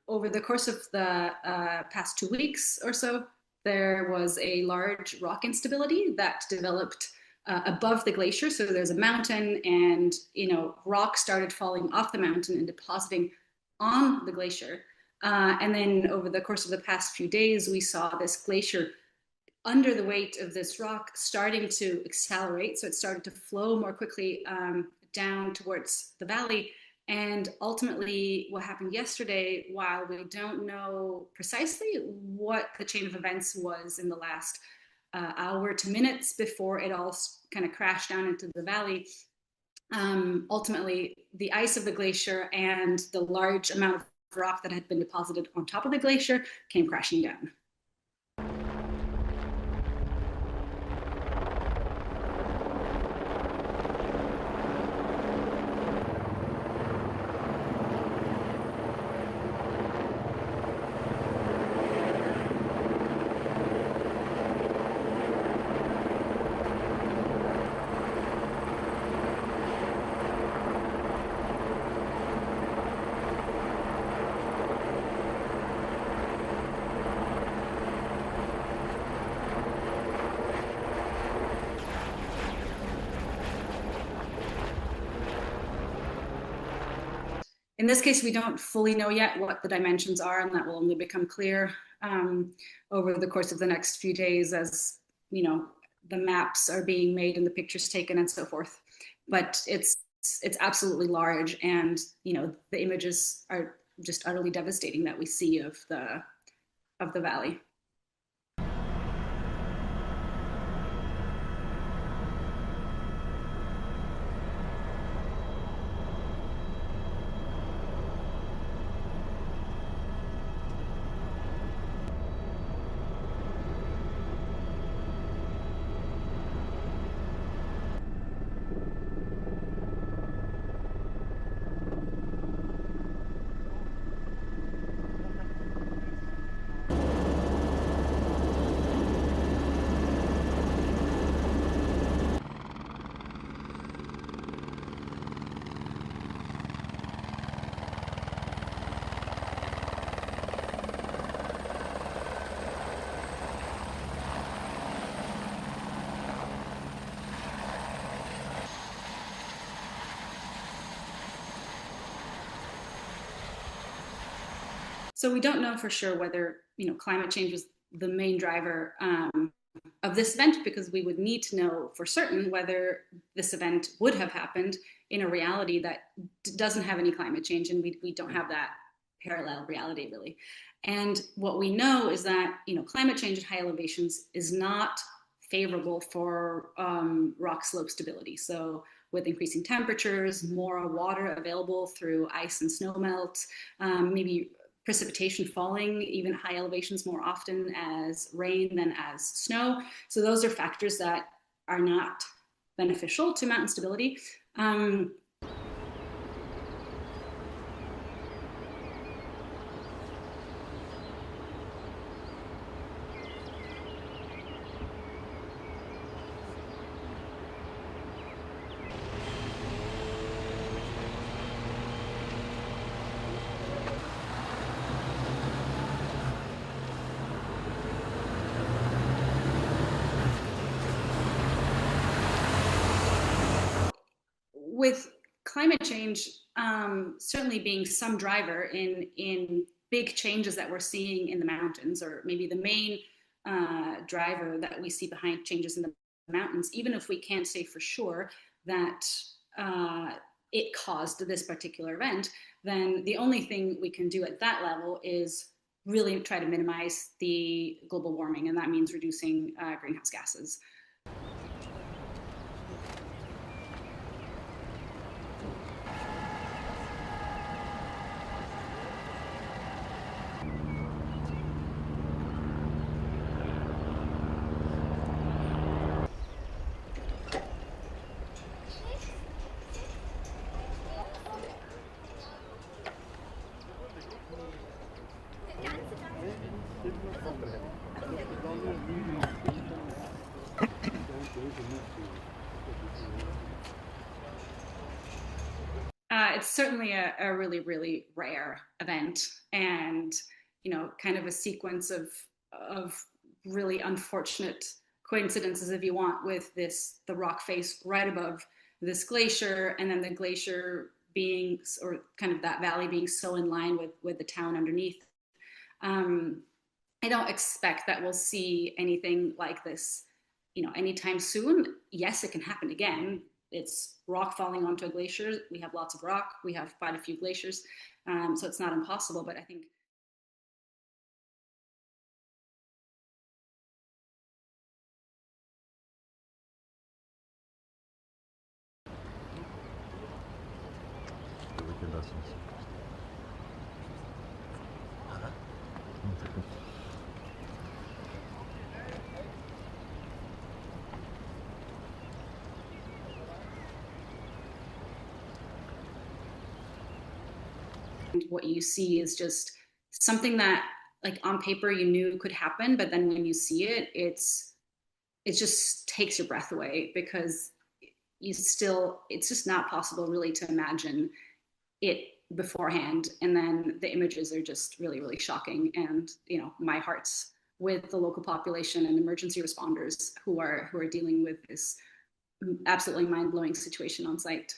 over the course of the past 2 weeks or so, there was a large rock instability that developed above the glacier. So there's a mountain, and rock started falling off the mountain and depositing on the glacier. And then over the course of the past few days, we saw this glacier under the weight of this rock starting to accelerate. So it started to flow more quickly down towards the valley. And ultimately, what happened yesterday, while we don't know precisely what the chain of events was in the last hour to minutes before it all kind of crashed down into the valley, ultimately, the ice of the glacier and the large amount of rock that had been deposited on top of the glacier came crashing down. In this case, we don't fully know yet what the dimensions are, and that will only become clear over the course of the next few days as the maps are being made and the pictures taken and so forth. But it's absolutely large, and the images are just utterly devastating that we see of the valley. So we don't know for sure whether climate change was the main driver of this event, because we would need to know for certain whether this event would have happened in a reality that doesn't have any climate change, and we don't have that parallel reality really. And what we know is that climate change at high elevations is not favorable for rock slope stability. So with increasing temperatures, more water available through ice and snow melt, maybe precipitation falling even at high elevations more often as rain than as snow. So those are factors that are not beneficial to mountain stability. With climate change certainly being some driver in big changes that we're seeing in the mountains, or maybe the main driver that we see behind changes in the mountains, even if we can't say for sure that it caused this particular event, then the only thing we can do at that level is really try to minimize the global warming, and that means reducing greenhouse gases. It's certainly a really, really rare event, and kind of a sequence of really unfortunate coincidences, if you want, with the rock face right above this glacier, and then the glacier being, or kind of that valley being so in line with the town underneath. Um, I don't expect that we'll see anything like this, anytime soon. Yes, it can happen again. It's rock falling onto a glacier. We have lots of rock. We have quite a few glaciers, so it's not impossible. But I think what you see is just something that, like, on paper you knew could happen, but then when you see it, it just takes your breath away, because it's just not possible really to imagine it beforehand. And then the images are just really, really shocking. And my heart's with the local population and emergency responders who are dealing with this absolutely mind-blowing situation on site.